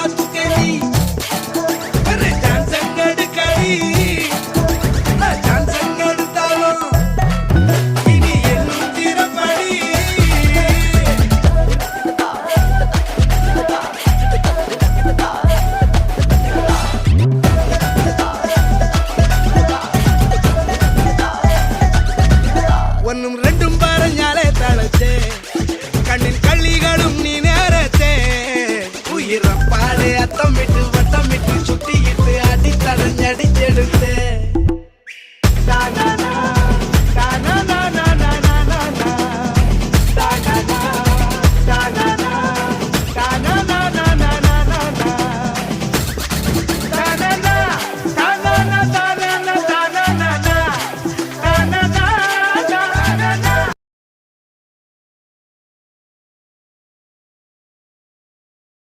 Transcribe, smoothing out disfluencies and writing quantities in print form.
பாத்துக்கடி ஒரு dance எடுக்கடி dance எடுத்தாலும் இனி என்னும் திறப்படி ஒன்னும் ரெண்டும் പറഞ്ഞാലേ തളച്ചേ കണ്ണിൻ കള്ളികളും നീ നേരത്തെ ഉയരപ്പാടെ അത്തം വിട്ട് വട്ടം വിട്ട് ചുട്ടിയിട്ട് അടിത്തടഞ്ഞടിച്ചെടുത്തേ